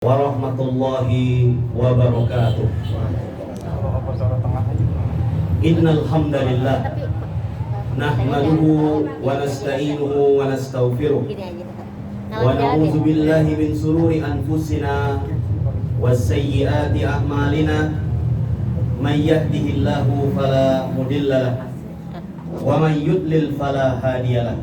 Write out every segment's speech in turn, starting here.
Warahmatullahi wabarakatuh. Innal hamdalillah nahmaduhu wa nasta'inuhu wa nastaghfiruh wa na'udzu billahi min shururi anfusina wa sayyiati a'malina may yahdihillahu fala mudhillalah wa may yudlil fala hadiyalah.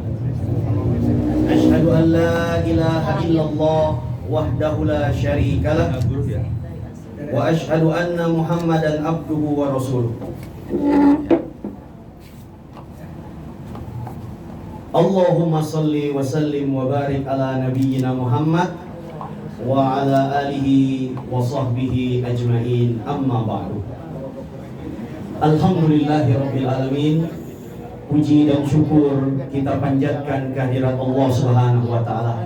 Asyhadu an la ilaha illallah wahdahu la syarikalah wa asyhadu anna Muhammadan abduhu wa rasuluh. Allahumma salli wa sallim wa barik ala nabiyyina Muhammad wa ala alihi wa sahbihi ajma'in, amma ba'du. Alhamdulillahi rabbil alamin. Puji dan syukur kita panjatkan kehadirat Allah Subhanahu wa taala,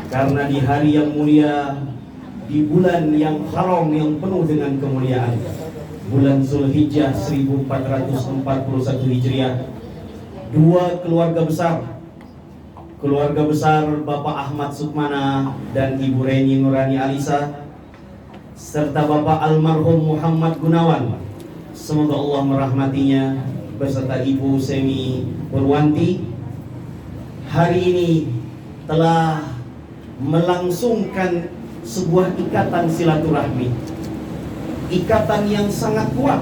karena di hari yang mulia, di bulan yang haram yang penuh dengan kemuliaan, bulan Zulhijjah 1441 Hijriah, dua keluarga besar Bapak Ahmad Sukmana dan Ibu Reni Nurani Alisa, serta Bapak almarhum Muhammad Gunawan, semoga Allah merahmatinya, beserta Ibu Semi Purwanti, hari ini telah melangsungkan sebuah ikatan silaturahmi, ikatan yang sangat kuat,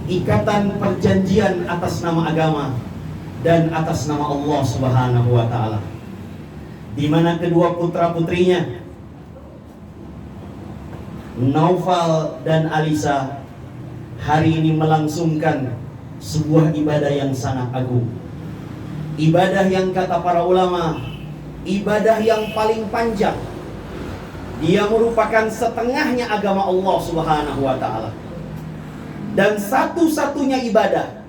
ikatan perjanjian atas nama agama dan atas nama Allah Subhanahu wa taala, di mana kedua putra-putrinya Naufal dan Alisa hari ini melangsungkan sebuah ibadah yang sangat agung, ibadah yang kata para ulama, ibadah yang paling panjang. Dia merupakan setengahnya agama Allah Subhanahu wa taala, dan satu-satunya ibadah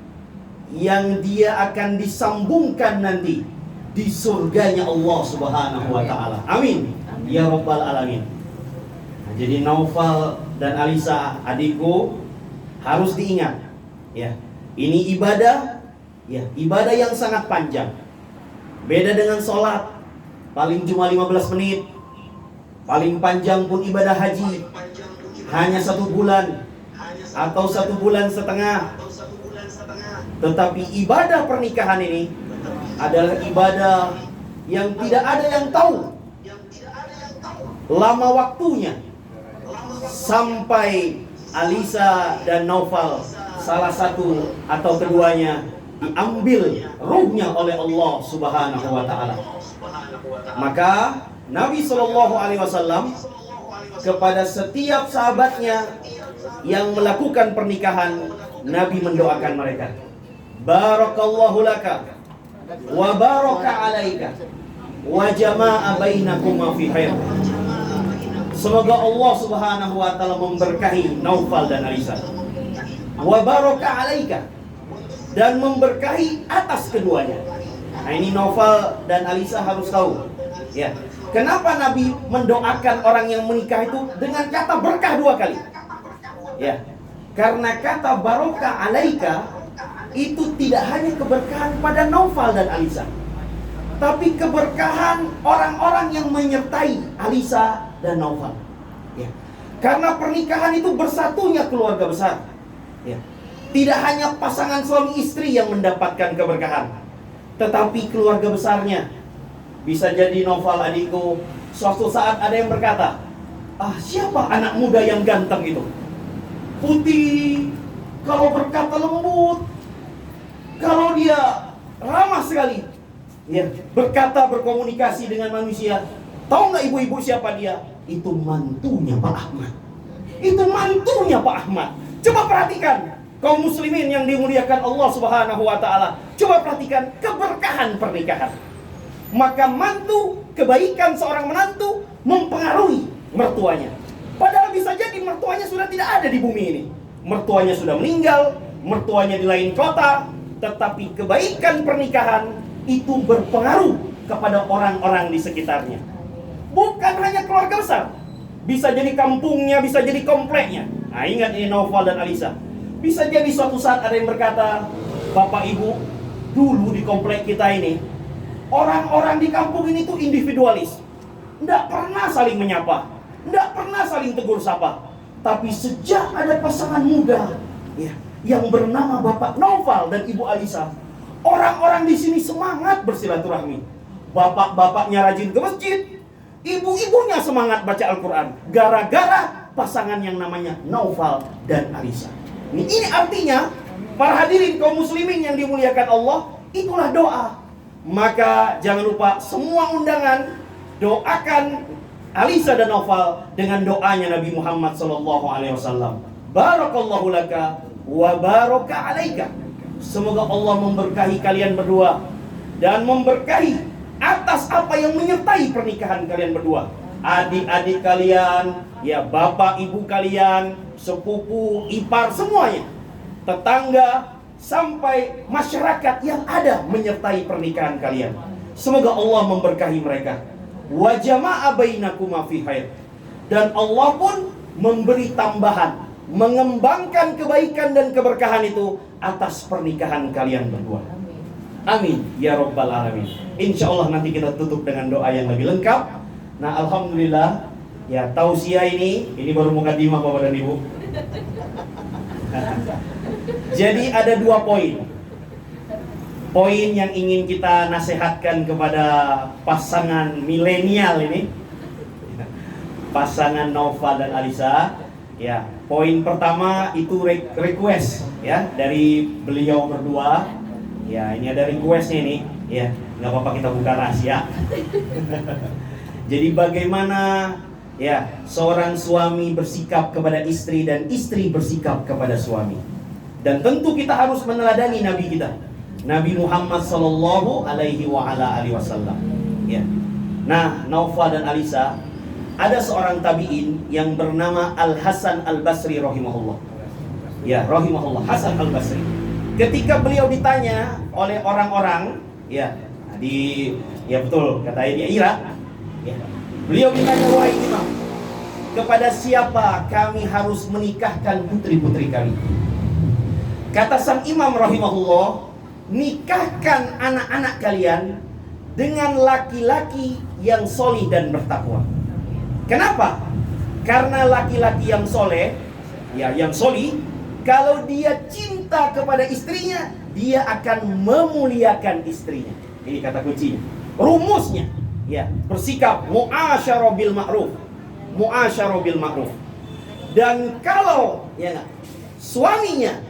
yang dia akan disambungkan nanti di surganya Allah Subhanahu wa taala. Amin ya rabbal alamin. Nah, jadi Naufal dan Alisa, adikku, harus diingat ya, ini ibadah ya, ibadah yang sangat panjang. Beda dengan sholat, paling cuma 15 menit. Paling panjang pun ibadah haji hanya 1 bulan atau 1 bulan setengah. Tetapi ibadah pernikahan ini adalah ibadah yang tidak ada yang tahu lama waktunya, sampai Alisa dan Naufal, salah satu atau keduanya, diambil ruhnya oleh Allah Subhanahu wa taala. Maka Nabi SAW kepada setiap sahabatnya yang melakukan pernikahan, Nabi mendoakan mereka, barakallahu laka wa baraka alaika wa jama'a bainakuma fi khair. Semoga Allah Subhanahu wa taala memberkahi Naufal dan Alisa, wa baraka alaika, dan memberkahi atas keduanya. Nah, ini Naufal dan Alisa harus tahu ya, kenapa Nabi mendoakan orang yang menikah itu dengan kata berkah 2 kali ya, karena kata barokah alaika itu tidak hanya keberkahan pada Naufal dan Alisa, tapi keberkahan orang-orang yang menyertai Alisa dan Naufal ya. Karena pernikahan itu bersatunya keluarga besar ya. Tidak hanya pasangan suami istri yang mendapatkan keberkahan, tetapi keluarga besarnya. Bisa jadi Naufal, adikku, suatu saat ada yang berkata, siapa anak muda yang ganteng itu? Putih, kalau berkata lembut, kalau dia ramah sekali ya, berkata, berkomunikasi dengan manusia. Tahu nggak ibu-ibu siapa dia? Itu mantunya Pak Ahmad. Itu mantunya Pak Ahmad. Coba perhatikan, kaum muslimin yang dimuliakan Allah Subhanahu wa taala, coba perhatikan keberkahan pernikahan. Maka mantu, kebaikan seorang menantu mempengaruhi mertuanya. Padahal bisa jadi mertuanya sudah tidak ada di bumi ini, mertuanya sudah meninggal, mertuanya di lain kota, tetapi kebaikan pernikahan itu berpengaruh kepada orang-orang di sekitarnya. Bukan hanya keluarga besar, bisa jadi kampungnya, bisa jadi kompleknya. Nah, ingat ini Naufal dan Alisa. Bisa jadi suatu saat ada yang berkata, Bapak Ibu, dulu di komplek kita ini, orang-orang di kampung ini tuh individualis. tidak pernah saling menyapa, tidak pernah saling tegur sapa. Tapi sejak ada pasangan muda ya, yang bernama Bapak Naufal dan Ibu Alisa, orang-orang di sini semangat bersilaturahmi. Bapak-bapaknya rajin ke masjid, ibu-ibunya semangat baca Al-Quran, gara-gara pasangan yang namanya Naufal dan Alisa. Ini artinya, para hadirin kaum muslimin yang dimuliakan Allah, itulah doa. Maka jangan lupa semua undangan, doakan Alisa dan Naufal dengan doanya Nabi Muhammad SAW. Barakallahu laka wa baraka alaika. Semoga Allah memberkahi kalian berdua dan memberkahi atas apa yang menyertai pernikahan kalian berdua. Adik-adik kalian, ya bapak ibu kalian, sepupu, ipar, semuanya, tetangga, sampai masyarakat yang ada menyertai pernikahan kalian. Semoga Allah memberkahi mereka. Wa jama'a bainakuma fi khair. Dan Allah pun memberi tambahan, mengembangkan kebaikan dan keberkahan itu atas pernikahan kalian berdua. Amin ya rabbal alamin. Insya Allah nanti kita tutup dengan doa yang lebih lengkap. Nah, alhamdulillah ya, tausiah ini baru mukadimah Bapak dan Ibu. Jadi ada 2 poin. Poin yang ingin kita nasihatkan kepada pasangan milenial ini, pasangan Naufal dan Alisa. Ya, poin pertama itu request ya dari beliau berdua. Ya, ini ada requestnya nih. Ya, nggak apa-apa kita buka rahasia. Jadi bagaimana ya seorang suami bersikap kepada istri dan istri bersikap kepada suami. Dan tentu kita harus meneladani Nabi kita, Nabi Muhammad sallallahu alaihi wasallam. Ya. Nah, Naufal dan Alisa, ada seorang tabi'in yang bernama Al-Hasan Al-Basri rahimahullah. Ya, rahimahullah, Hasan Al-Basri. Ketika beliau ditanya oleh orang-orang, ya betul, katanya dia Irak. Ya. Beliau ditanya, wahai imam, kepada siapa kami harus menikahkan putri-putri kami? Kata sang imam rahimahullah, nikahkan anak-anak kalian dengan laki-laki yang solih dan bertakwa. Kenapa? Karena laki-laki yang soleh, ya yang solih, kalau dia cinta kepada istrinya, dia akan memuliakan istrinya. Ini kata kuncinya, rumusnya. Ya, bersikap mu'asyarah bil ma'ruf. Mu'asyarah bil ma'ruf. Dan kalau suaminya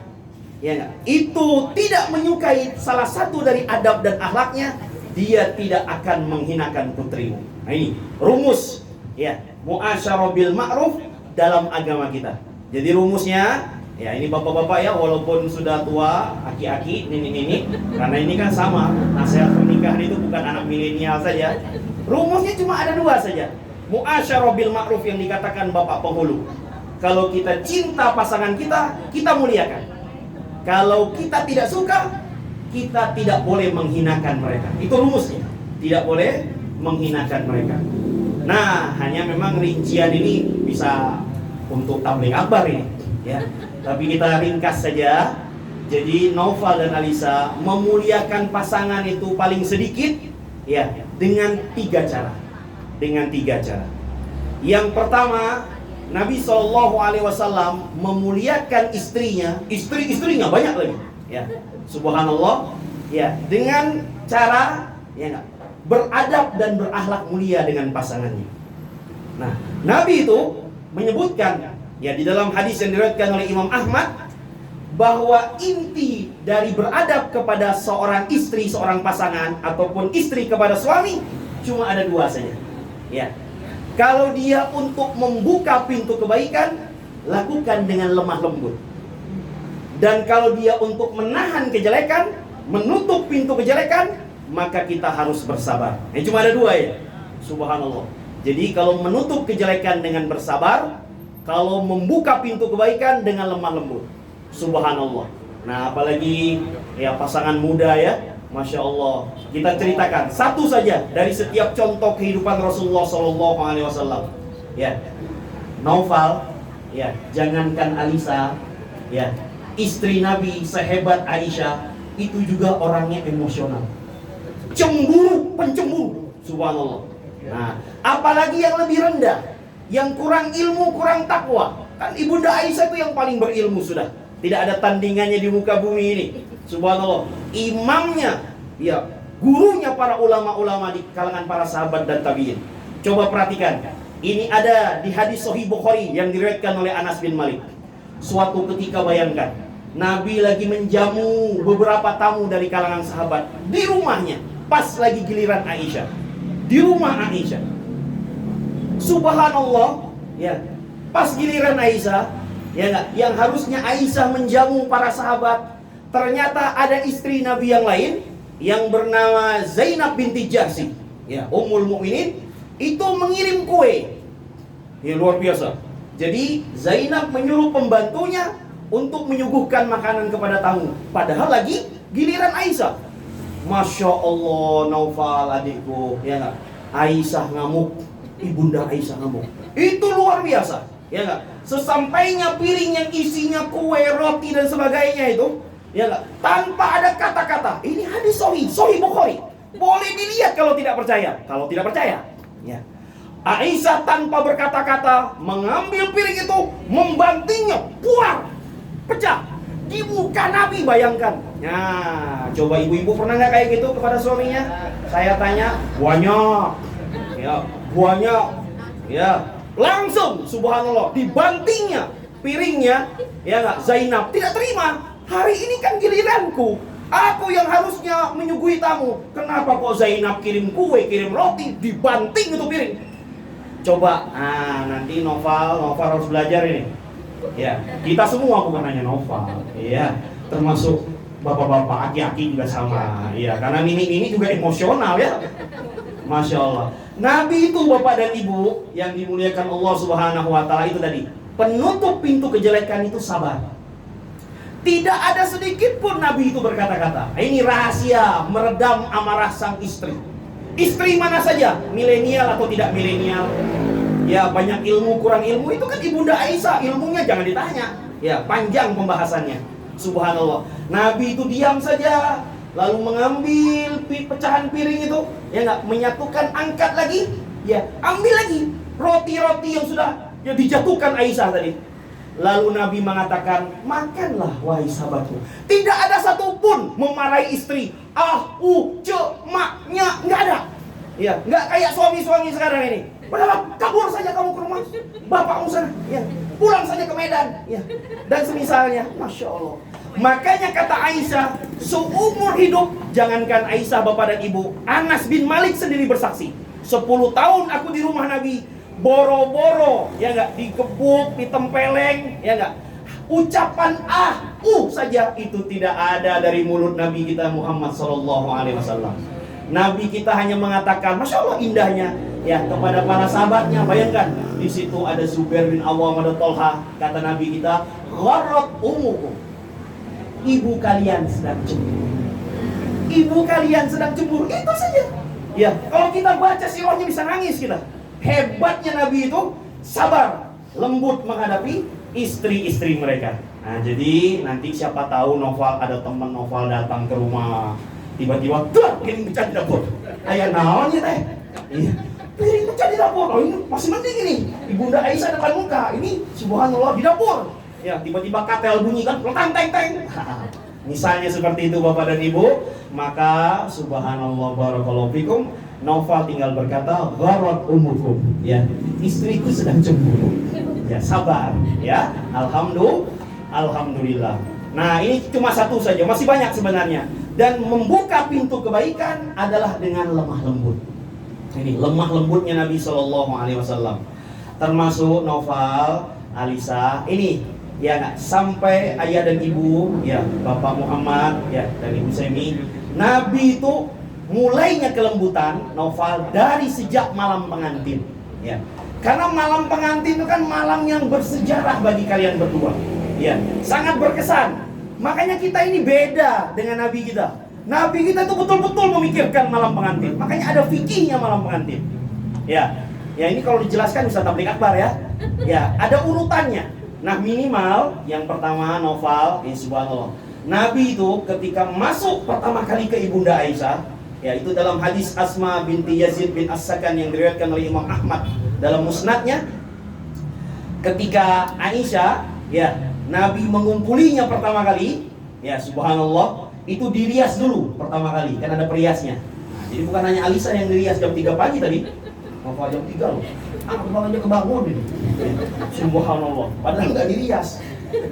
itu tidak menyukai salah satu dari adab dan akhlaknya, dia tidak akan menghinakan putrimu. Nah, ini rumus ya mu'asyarah bil ma'ruf dalam agama kita. Jadi rumusnya ya ini bapak-bapak ya, walaupun sudah tua, aki-aki, nini-nini, karena ini kan sama, nasihat pernikahan itu bukan anak milenial saja. Rumusnya cuma ada 2 saja. Mu'asyarah bil ma'ruf yang dikatakan bapak penghulu. Kalau kita cinta pasangan kita, kita muliakan. Kalau kita tidak suka, kita tidak boleh menghinakan mereka. Itu rumusnya. Tidak boleh menghinakan mereka. Nah, hanya memang rincian ini bisa untuk tabligh akbar ini, ya. Tapi kita ringkas saja. Jadi Naufal dan Alisa memuliakan pasangan itu paling sedikit, ya, dengan 3 cara. Dengan 3 cara. Yang pertama, Nabi SAW memuliakan istrinya, istri-istrinya banyak lagi, ya, subhanallah, ya, dengan cara beradab dan berakhlak mulia dengan pasangannya. Nah, Nabi itu menyebutkan, ya, di dalam hadis yang diriwayatkan oleh Imam Ahmad, bahwa inti dari beradab kepada seorang istri, seorang pasangan, ataupun istri kepada suami, cuma ada 2 saja, ya. Kalau dia untuk membuka pintu kebaikan, lakukan dengan lemah lembut. Dan kalau dia untuk menahan kejelekan, menutup pintu kejelekan, maka kita harus bersabar. Cuma ada 2 ya. Subhanallah. Jadi kalau menutup kejelekan dengan bersabar, kalau membuka pintu kebaikan dengan lemah lembut. Subhanallah. Nah, apalagi ya pasangan muda ya, Masya Allah. Kita ceritakan satu saja dari setiap contoh kehidupan Rasulullah SAW. Ya, Naufal, ya, jangankan Alisa, ya, istri Nabi sehebat Aisyah, itu juga orangnya emosional, cemburu, pencemburu. Subhanallah. Nah, apalagi yang lebih rendah, yang kurang ilmu, kurang takwa. Kan Ibunda Aisyah itu yang paling berilmu sudah. Tidak ada tandingannya di muka bumi ini. Subhanallah. Imamnya, ya, gurunya para ulama-ulama di kalangan para sahabat dan tabi'in. Coba perhatikan. Ini ada di hadis Sahih Bukhari yang diriwayatkan oleh Anas bin Malik. Suatu ketika bayangkan, Nabi lagi menjamu beberapa tamu dari kalangan sahabat di rumahnya. Pas lagi giliran Aisyah. Di rumah Aisyah. Subhanallah, ya. Pas giliran Aisyah, ya enggak, yang harusnya Aisyah menjamu para sahabat, ternyata ada istri Nabi yang lain yang bernama Zainab binti Jahsy, ya, Ummul Mukminin, itu mengirim kue. Ya, luar biasa. Jadi Zainab menyuruh pembantunya untuk menyuguhkan makanan kepada tamu. Padahal lagi giliran Aisyah. Masya Allah, Naufal adikku, ya enggak? Aisyah ngamuk, Ibunda Aisyah ngamuk. Itu luar biasa, ya enggak? Sesampainya piring yang isinya kue, roti dan sebagainya itu, ya enggak? Tanpa ada kata-kata. Ini hadis Sahih Bukhari. Boleh dilihat kalau tidak percaya. Kalau tidak percaya, ya. Aisyah tanpa berkata-kata mengambil piring itu, membantingnya, buang, pecah di muka Nabi. Bayangkan. Nah, coba ibu-ibu pernah nggak kayak gitu kepada suaminya? Saya tanya, banyak, ya, banyak, ya. Langsung, subhanallah, dibantingnya piringnya, ya nggak? Zainab tidak terima. Hari ini kan giliranku. Aku yang harusnya menyuguhi tamu. Kenapa kok Zainab kirim kue, kirim roti, dibanting itu piring? Coba, nanti Noval harus belajar ini. Ya, kita semua, bukan hanya Noval. Iya, termasuk bapak-bapak, aki-aki juga sama. Iya, karena ini juga emosional ya. Masya Allah. Nabi itu bapak dan ibu yang dimuliakan Allah Subhanahu Wa Taala itu tadi. Penutup pintu kejelekan itu sabar. Tidak ada sedikit pun Nabi itu berkata-kata. Ini rahasia meredam amarah sang istri. Istri mana saja, milenial atau tidak milenial, ya, banyak ilmu, kurang ilmu, itu kan Ibunda Aisyah, ilmunya jangan ditanya. Ya, panjang pembahasannya. Subhanallah. Nabi itu diam saja, lalu mengambil pecahan piring itu, ya enggak, menyatukan, angkat lagi, ya, ambil lagi roti-roti yang sudah ya dijatuhkan Aisyah tadi. Lalu Nabi mengatakan, makanlah wahai sahabatku. Tidak ada satupun memarahi istri. Maknya nggak ada. Ya, nggak kayak suami-suami sekarang ini. Padahal kabur saja kamu ke rumah bapakmu sana. Ya, pulang saja ke Medan. Ya, dan semisalnya, masya Allah. Makanya kata Aisyah, seumur hidup, jangankan Aisyah bapak dan ibu, Anas bin Malik sendiri bersaksi. 10 tahun aku di rumah Nabi, boro-boro, ya enggak, dikebuk, ditempeleng, ya enggak. Ucapan saja itu tidak ada dari mulut Nabi kita Muhammad sallallahu alaihi wasallam. Nabi kita hanya mengatakan, masya Allah indahnya, ya, kepada para sahabatnya. Bayangkan, di situ ada Zubair bin Awwam, ada Tolha. Kata Nabi kita, gharrat umukum, ibu kalian sedang cemburu. Ibu kalian sedang cemburu, itu saja. Ya, kalau kita baca sirahnya bisa nangis kita. Hebatnya Nabi itu sabar, lembut menghadapi istri-istri mereka. Nah, jadi nanti siapa tahu Noval, ada teman Noval datang ke rumah, tiba-tiba piring pecah di dapur. Ayah naon ya teh? Iya, piring pecah di dapur. Oh, ini masih mending ini. Ibunda Aisyah depan muka, ini subhanallah di dapur. Ya, tiba-tiba katel bunyi kan, teng teng teng. Misalnya seperti itu Bapak dan Ibu, maka subhanallah barakallahu fikum, Noval tinggal berkata, gharat umukum, ya, istriku sedang cemburu. Ya, sabar, ya. Alhamdulillah. Nah, ini cuma satu saja, masih banyak sebenarnya. Dan membuka pintu kebaikan adalah dengan lemah lembut. Ini lemah lembutnya Nabi Shallallahu Alaihi Wasallam. Termasuk Noval, Alisa, ini ya nggak, sampai ayah dan ibu, ya, Bapak Muhammad, ya, dan Ibu Semi, Nabi itu mulainya kelembutan Noval dari sejak malam pengantin, ya. Karena malam pengantin itu kan malam yang bersejarah bagi kalian berdua, ya, sangat berkesan. Makanya kita ini beda dengan Nabi kita. Nabi kita itu betul-betul memikirkan malam pengantin. Makanya ada fikihnya malam pengantin. Ya, ya, ini kalau dijelaskan bisa tablik akbar ya. Ya, ada urutannya. Nah, minimal yang pertama Noval, subhanallah. Nabi itu ketika masuk pertama kali ke Ibunda Aisyah, Ya, itu dalam hadis Asma binti Yazid bin As-Sakan yang diriwayatkan oleh Imam Ahmad dalam musnadnya. Ketika Aisyah, ya, Nabi mengumpulinya pertama kali, ya subhanallah, itu dirias dulu pertama kali, kan ada periasnya. Nah, jadi bukan hanya Alisa yang dirias jam 3 pagi tadi. Mau jam 3 loh. Aku aja kebangun ini. Subhanallah, padahal enggak dirias.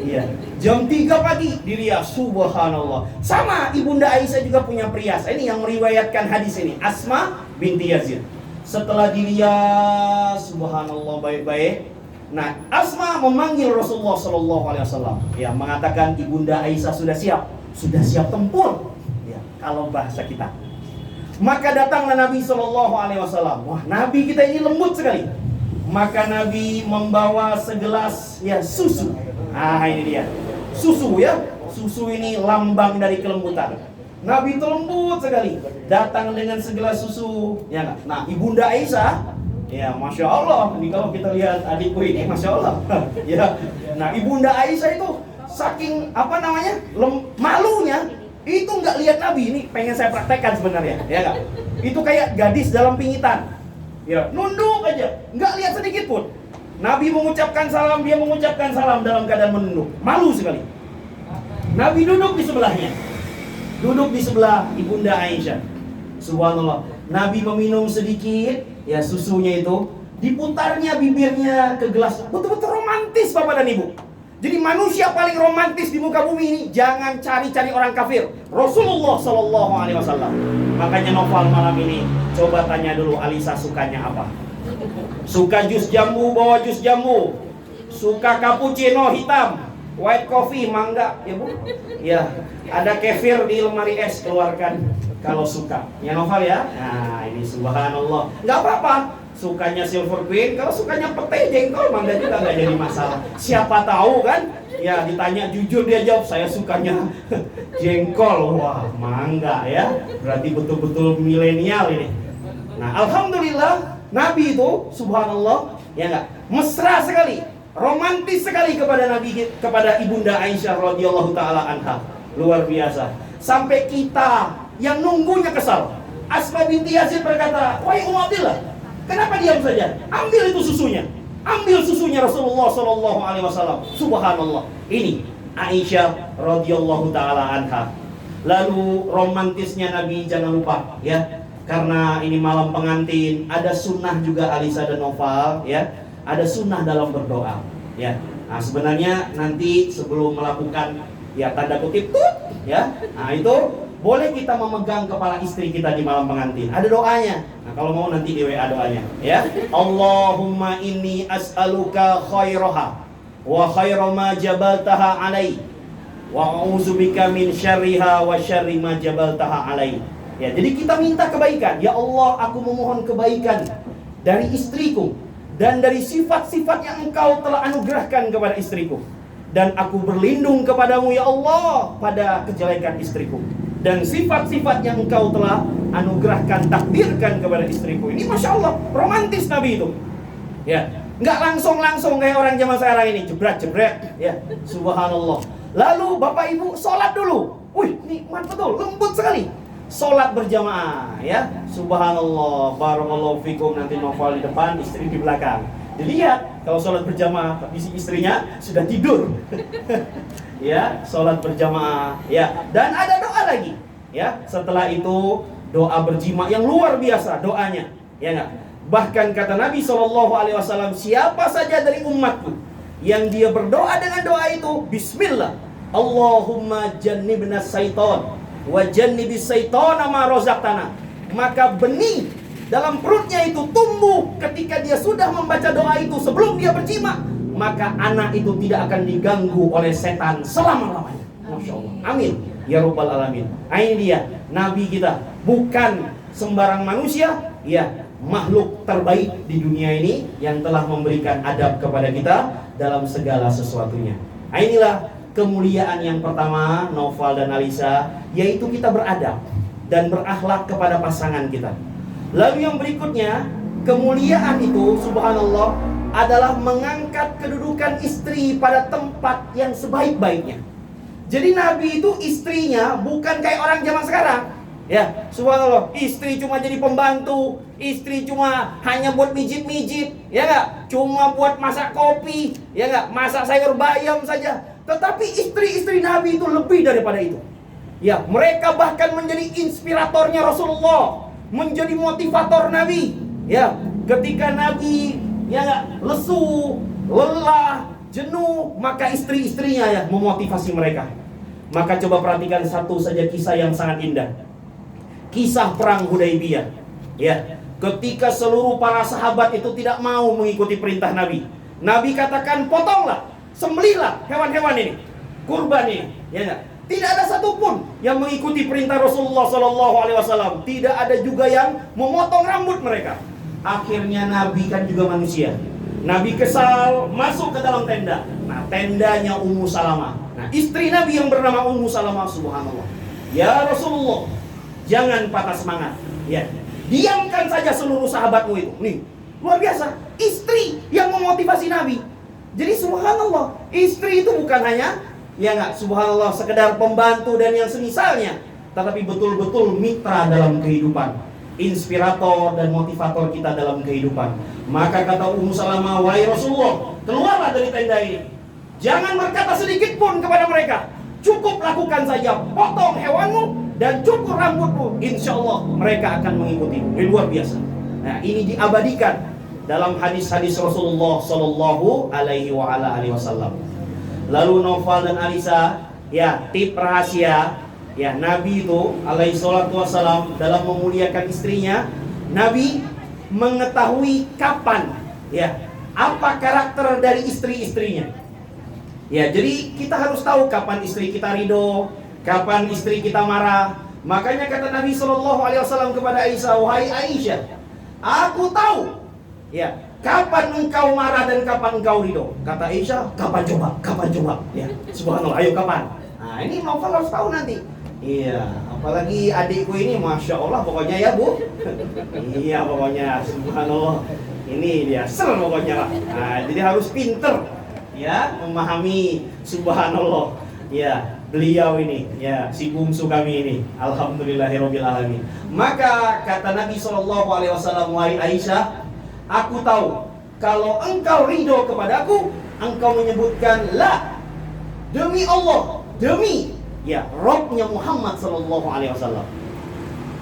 Iya, jam 3 pagi dirias, subhanallah. Sama Ibunda Aisyah juga punya perias. Ini yang meriwayatkan hadis ini, Asma binti Yazid. Setelah dirias, subhanallah, baik-baik. Nah, Asma memanggil Rasulullah SAW, ya, mengatakan Ibunda Aisyah sudah siap tempur, ya, kalau bahasa kita. Maka datanglah Nabi SAW. Wah, Nabi kita ini lembut sekali. Maka Nabi membawa segelas, ya, susu. Ah, ini dia, susu, ya. Susu ini lambang dari kelembutan. Nabi itu lembut sekali, datang dengan segelas susu, ya nggak? Nah, Ibunda Aisyah, ya, masya Allah. Ini kalau kita lihat adikku ini, masya Allah. Ya, nah, Ibunda Aisyah itu saking malunya, itu nggak lihat Nabi. Ini pengen saya praktekkan sebenarnya, ya nggak? Itu kayak gadis dalam pingitan, ya, nunduk aja, nggak lihat sedikit pun. Nabi mengucapkan salam, dia mengucapkan salam dalam keadaan menunduk, malu sekali. Nabi duduk di sebelahnya, duduk di sebelah Ibunda Aisyah. Subhanallah, Nabi meminum sedikit, ya, susunya itu, diputarnya bibirnya ke gelas. Betul-betul romantis Bapak dan Ibu. Jadi manusia paling romantis di muka bumi ini jangan cari-cari orang kafir, Rasulullah SAW. Makanya Noval malam ini coba tanya dulu Alisa sukanya apa. Suka jus jambu, bawa jus jambu. Suka cappuccino hitam, white coffee, mangga, ya Bu. Ya, ada kefir di lemari es, keluarkan kalau suka. Ya Noval ya. Nah, ini subhanallah. Nggak apa-apa. Sukanya silver queen, kalau sukanya pete jengkol, mangga juga nggak jadi masalah. Siapa tahu kan? Ya, ditanya jujur dia jawab, saya sukanya jengkol. Wah, mangga ya. Berarti betul-betul milenial ini. Nah, alhamdulillah Nabi itu subhanallah, ya enggak, mesra sekali, romantis sekali kepada Nabi, kepada Ibunda Aisyah radhiyallahu taala anha. Luar biasa. Sampai kita yang nunggunya kesal. Asma binti Yazid berkata, "Wahai Abdillah, kenapa diam saja? Ambil itu susunya." Ambil susunya Rasulullah sallallahu alaihi wasallam. Subhanallah. Ini Aisyah radhiyallahu taala anha. Lalu romantisnya Nabi jangan lupa, ya. Karena ini malam pengantin, ada sunnah juga Alisa dan Noval, ya. Ada sunnah dalam berdoa, ya. Nah, sebenarnya nanti sebelum melakukan, ya, tanda kutip ya, nah itu boleh kita memegang kepala istri kita di malam pengantin. Ada doanya. Nah, kalau mau nanti di WA doanya, ya. Allahumma inni as'aluka khairaha wa khaira ma jabaltaha alai wa a'udzubika min syarriha wa syarri ma jabaltaha alai. Ya, jadi kita minta kebaikan. Ya Allah, aku memohon kebaikan dari istriku dan dari sifat-sifat yang Engkau telah anugerahkan kepada istriku. Dan aku berlindung kepadamu ya Allah pada kejelekan istriku dan sifat-sifat yang Engkau telah anugerahkan, takdirkan kepada istriku. Ini masya Allah, romantis Nabi itu. Ya, nggak langsung kayak orang zaman sekarang ini, jebret-jebret. Ya, subhanallah. Lalu Bapak Ibu sholat dulu. Wih, nikmat betul, lembut sekali. Sholat berjamaah, ya, subhanallah, barakallahu fikum. Nanti Noval di depan, istri di belakang. Dilihat kalau sholat berjamaah, tapi si istrinya sudah tidur. Ya, sholat berjamaah, ya. Dan ada doa lagi, ya. Setelah itu doa berjima yang luar biasa doanya, ya enggak? Bahkan kata Nabi SAW, siapa saja dari umatku yang dia berdoa dengan doa itu, Bismillah, Allahumma jannibna syaitan wa jannibis syaitana ma razaqtana, maka benih dalam perutnya itu tumbuh ketika dia sudah membaca doa itu sebelum dia berjima, maka anak itu tidak akan diganggu oleh setan selama-lamanya. Masya Allah, amin ya rabbal alamin. Ini dia Nabi kita, bukan sembarang manusia, ya, makhluk terbaik di dunia ini yang telah memberikan adab kepada kita dalam segala sesuatunya. Inilah kemuliaan yang pertama Noval dan Alisa, yaitu kita beradab dan berakhlak kepada pasangan kita. Lalu yang berikutnya, kemuliaan itu subhanallah adalah mengangkat kedudukan istri pada tempat yang sebaik-baiknya. Jadi Nabi itu istrinya bukan kayak orang zaman sekarang, Ya, subhanallah, istri cuma jadi pembantu, istri cuma hanya buat mijit-mijit, ya enggak? Cuma buat masak kopi, ya enggak? Masak sayur bayam saja. Tetapi istri-istri Nabi itu lebih daripada itu. Ya, mereka bahkan menjadi inspiratornya Rasulullah, menjadi motivator Nabi. Ya, ketika Nabi ya enggak lesu, lelah, jenuh, maka istri-istrinya ya memotivasi mereka. Maka coba perhatikan satu saja kisah yang sangat indah. Kisah perang Hudaybiyah. Ya, ketika seluruh para sahabat itu tidak mau mengikuti perintah Nabi. Nabi katakan, potonglah, sembelihlah hewan-hewan ini, kurban ini. Ya enggak? Tidak ada satupun yang mengikuti perintah Rasulullah SAW. Tidak ada juga yang memotong rambut mereka. Akhirnya Nabi kan juga manusia. Nabi kesal, masuk ke dalam tenda. Nah, tendanya Ummu Salamah. Nah, istri Nabi yang bernama Ummu Salamah, subhanallah. Ya Rasulullah, jangan patah semangat. Ya, diamkan saja seluruh sahabatmu itu. Nih, luar biasa. Istri yang memotivasi Nabi. Jadi subhanallah, istri itu bukan hanya ya enggak, subhanallah, sekedar pembantu dan yang semisalnya, tetapi betul-betul mitra dalam kehidupan, inspirator dan motivator kita dalam kehidupan. Maka kata Ummu Salamah, wahai Rasulullah, keluarlah dari tenda ini. Jangan berkata sedikit pun kepada mereka. Cukup lakukan saja, potong hewanmu dan cukur rambutmu. Insya Allah mereka akan mengikutimu. Ini luar biasa. Nah, ini diabadikan dalam hadis-hadis Rasulullah Sallallahu Alaihi Wasallam. Lalu Naufal dan Alisa, ya, tip rahasia, ya, Nabi itu alaihi salatu wassalam dalam memuliakan istrinya, Nabi mengetahui kapan, ya, apa karakter dari istri-istrinya. Ya, jadi kita harus tahu kapan istri kita ridho, kapan istri kita marah. Makanya kata Nabi Sallallahu Alaihi Wasallam kepada Aisyah, wahai Aisyah, aku tahu, ya, kapan engkau marah dan kapan engkau ridho. Kata Aisyah, kapan coba? Kapan coba? Ya, subhanallah, ayo kapan? Nah, ini Naufal harus tahu nanti. Iya, apalagi adikku ini, masya Allah, pokoknya ya bu. Iya, pokoknya, subhanallah. Ini dia, ser pokoknya lah. Nah, jadi harus pinter, ya, memahami, subhanallah. Ya, beliau ini, ya, si bungsu kami ini, alhamdulillahirabbil alamin. Maka kata Nabi SAW, wahai Aisyah, aku tahu kalau engkau ridho kepadaku, engkau menyebutkan la, demi Allah, demi, ya, Rabbnya Muhammad SAW.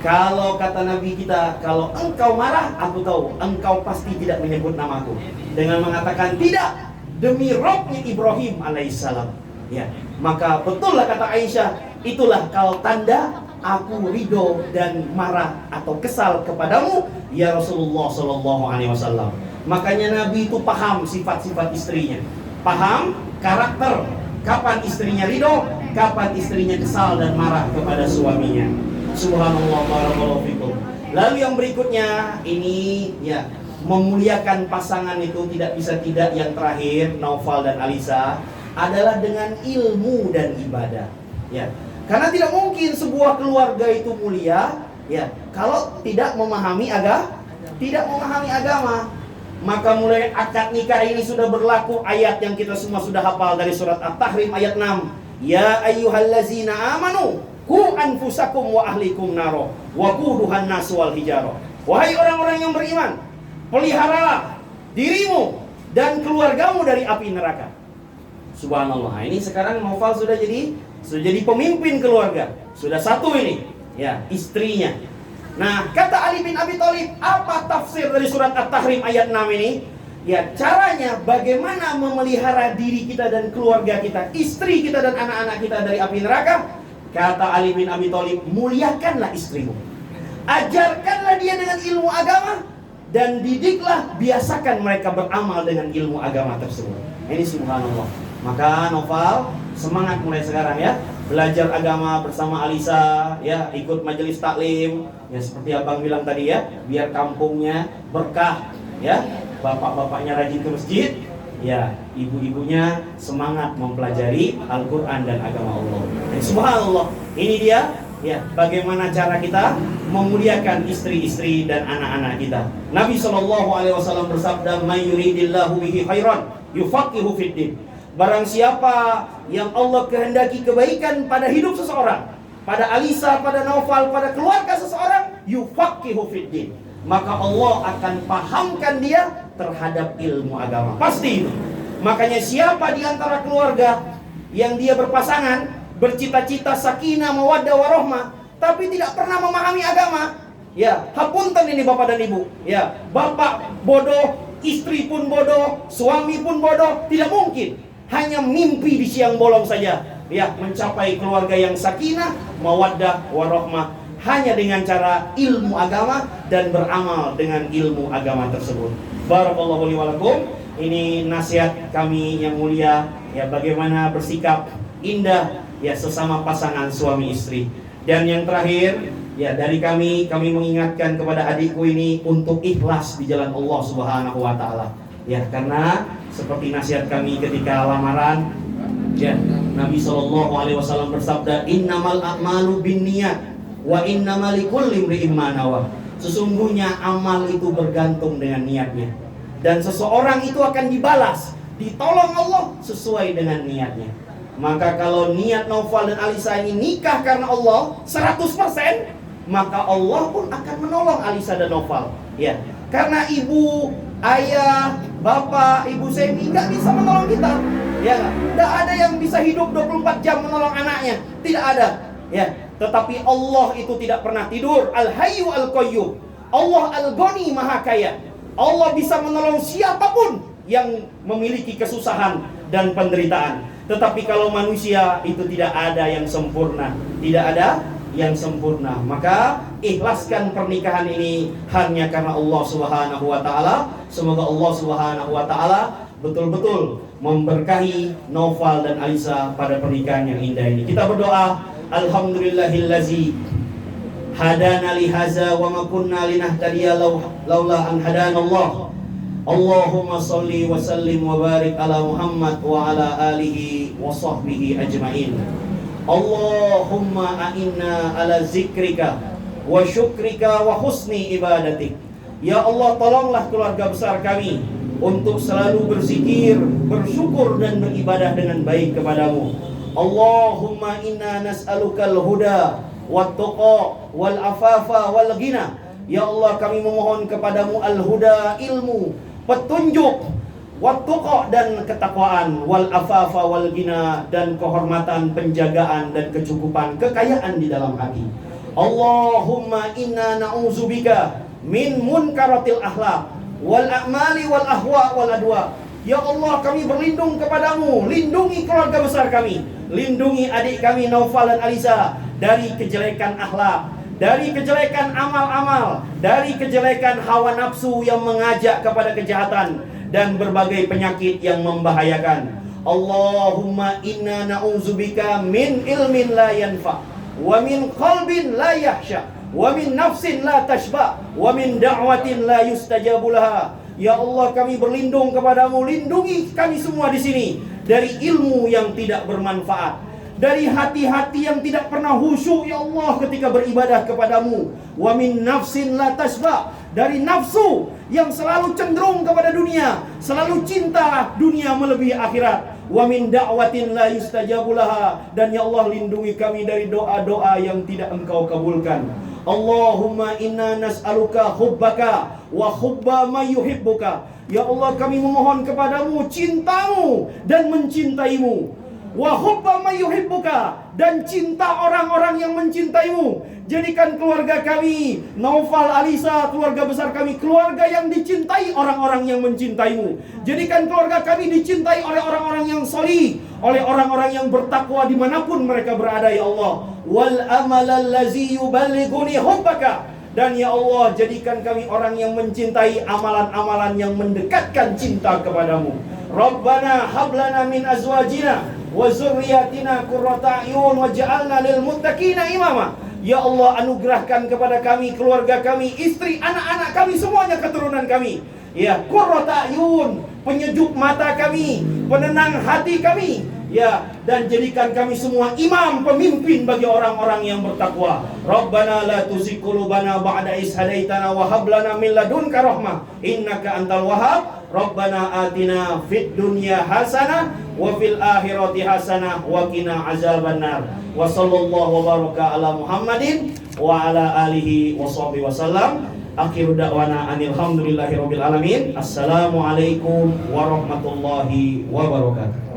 Kalau kata Nabi kita, kalau engkau marah, aku tahu engkau pasti tidak menyebut namaku, dengan mengatakan tidak, demi Rabbnya Ibrahim alaihissalam. Ya, maka betullah kata Aisyah, itulah kalau tanda aku ridho dan marah atau kesal kepadamu, ya Rasulullah Sallallahu Alaihi Wasallam. Makanya Nabi itu paham sifat-sifat istrinya, paham karakter, kapan istrinya ridho, kapan istrinya kesal dan marah kepada suaminya. Subhanallah, barakallahu fikum. Lalu yang berikutnya ini, ya, memuliakan pasangan itu tidak bisa tidak, yang terakhir Naufal dan Alisa, adalah dengan ilmu dan ibadah. Ya, karena tidak mungkin sebuah keluarga itu mulia, ya, kalau tidak memahami agama. Maka mulai akad nikah ini sudah berlaku ayat yang kita semua sudah hafal dari surat At-Tahrim ayat 6. Ya ayyuhallazina amanu qu anfusakum wa ahlikum naro wa quduhan nas wal hijarah. Wahai orang-orang yang beriman, peliharalah dirimu dan keluargamu dari api neraka. Subhanallah. Ini sekarang Naufal sudah jadi pemimpin keluarga. Sudah satu ini, ya, istrinya. Nah, kata Ali bin Abi Thalib, apa tafsir dari surat At-Tahrim ayat 6 ini? Ya, caranya bagaimana memelihara diri kita dan keluarga kita, istri kita dan anak-anak kita dari api neraka. Kata Ali bin Abi Thalib, muliakanlah istrimu, ajarkanlah dia dengan ilmu agama, dan didiklah, biasakan mereka beramal dengan ilmu agama tersebut. Ini subhanallah. Maka Naufal, semangat mulai sekarang ya, belajar agama bersama Alisa, ya, ikut majelis taklim, ya, seperti abang bilang tadi ya, biar kampungnya berkah, ya, bapak-bapaknya rajin ke masjid, ya, ibu-ibunya semangat mempelajari Al-Quran dan agama Allah. Subhanallah, ini dia, ya, bagaimana cara kita memuliakan istri-istri dan anak-anak kita. Nabi SAW bersabda, "May yuridillahu bihi khairan yufaqihu fid din." Barang siapa yang Allah kehendaki kebaikan pada hidup seseorang, pada Alisa, pada Naufal, pada keluarga seseorang, yufaqihu fiddin, maka Allah akan pahamkan dia terhadap ilmu agama. Pasti itu. Makanya siapa di antara keluarga yang dia berpasangan, bercita-cita sakinah, mawaddah, warahmah, tapi tidak pernah memahami agama, ya, hapunten ini bapak dan ibu. Ya, bapak bodoh, istri pun bodoh, suami pun bodoh, tidak mungkin. Hanya mimpi di siang bolong saja. Ya, mencapai keluarga yang sakinah, mawaddah, warahmah hanya dengan cara ilmu agama dan beramal dengan ilmu agama tersebut. Barakallahu li wa lakum. Ini nasihat kami yang mulia, ya, bagaimana bersikap indah, ya, sesama pasangan suami istri. Dan yang terakhir, ya, dari kami mengingatkan kepada adikku ini untuk ikhlas di jalan Allah Subhanahu wa taala. Ya, karena seperti nasihat kami ketika lamaran, ya, Nabi SAW bersabda, innamal a'malu binniyat wa innamal likulli imri'in ma nawa. Sesungguhnya amal itu bergantung dengan niatnya, dan seseorang itu akan dibalas, ditolong Allah sesuai dengan niatnya. Maka kalau niat Naufal dan Alisa ini nikah karena Allah 100%, maka Allah pun akan menolong Alisa dan Naufal. Ya, karena ibu, ayah, bapak, ibu Semi nggak bisa menolong kita. Ya, nggak ada yang bisa hidup 24 jam menolong anaknya, tidak ada. Ya, tetapi Allah itu tidak pernah tidur. Al-Hayyu Al-Qayyum. Allah Al-Ghani Maha Kaya. Allah bisa menolong siapapun yang memiliki kesusahan dan penderitaan. Tetapi kalau manusia itu tidak ada yang sempurna, tidak ada yang sempurna. Maka ikhlaskan pernikahan ini hanya karena Allah Subhanahu wa taala. Semoga Allah Subhanahu wa taala betul-betul memberkahi Naufal dan Alisa pada pernikahan yang indah ini. Kita berdoa, alhamdulillahillazi hadana li hadza wa ma kunna linahtadiya laula an hadanallah. Allahumma salli wa sallim wa barik ala Muhammad wa ala alihi wa sahbihi ajma'in. Allahumma a'inna ala zikrika wa syukrika wa husni ibadatik. Ya Allah, tolonglah keluarga besar kami untuk selalu berzikir, bersyukur dan beribadah dengan baik kepadamu. Allahumma inna nas'alukal huda wat tuqa wal afafa wal ghina. Ya Allah, kami memohon kepadamu al-huda, ilmu, petunjuk, wat tuqa dan ketakwaan, wal afafa wal ghina dan kehormatan, penjagaan dan kecukupan, kekayaan di dalam hati. Allahumma inna na'udzubika min munkaratil akhlaq wal a'mali wal ahwa wal adwa. Ya Allah, kami berlindung kepadamu. Lindungi keluarga besar kami, lindungi adik kami Naufal dan Alisa dari kejelekan akhlak, dari kejelekan amal-amal, dari kejelekan hawa nafsu yang mengajak kepada kejahatan dan berbagai penyakit yang membahayakan. Allahumma inna na'udzubika min ilmin la yanfa wa min qalbin la yahsha wa min nafsin la tashba wa min da'watin la yustajabu laha. Ya Allah, kami berlindung kepadamu. Lindungi kami semua di sini dari ilmu yang tidak bermanfaat, dari hati-hati yang tidak pernah khusyuk ya Allah ketika beribadah kepadamu. Wa min nafsin la tashba, dari nafsu yang selalu cenderung kepada dunia, selalu cinta dunia melebihi akhirat. Wa min da'watin la yustajabu laha, dan ya Allah, lindungi kami dari doa-doa yang tidak Engkau kabulkan. Allahumma inna nas'aluka hubbaka wa hubba man yuhibbuka. Ya Allah, kami memohon kepadamu cintamu dan mencintaimu. Wa hubba man yuhibbuka, dan cinta orang-orang yang mencintaimu. Jadikan keluarga kami Naufal, Alisa, keluarga besar kami, keluarga yang dicintai orang-orang yang mencintaimu. Jadikan keluarga kami dicintai oleh orang-orang yang sholih, oleh orang-orang yang bertakwa dimanapun mereka berada ya Allah. Wal amalallazi yuballighuni hubbaka, dan ya Allah, jadikan kami orang yang mencintai amalan-amalan yang mendekatkan cinta kepadamu. Rabbana hablana min azwajina wa zurriyatina qurrata a'yun waj'alna lil muttaqina imama. Ya Allah, anugerahkan kepada kami, keluarga kami, istri, anak-anak kami, semuanya keturunan kami, ya, qurrata a'yun, penyejuk mata kami, penenang hati kami, ya, dan jadikan kami semua imam, pemimpin bagi orang-orang yang bertakwa. Rabbana la tuzigh qulubana ba'da idh hadaitana wa hab lana min ladunka rahmah innaka antal wahhab. Rabbana atina fid dunya hasanah wa fil akhirati hasanah wa qina azabannar. Wa sallallahu wa baraka ala Muhammadin wa ala alihi wa sahbihi wasallam. Akhiru da'wana anil hamdulillahi rabbil alamin. Assalamualaikum warahmatullahi wabarakatuh.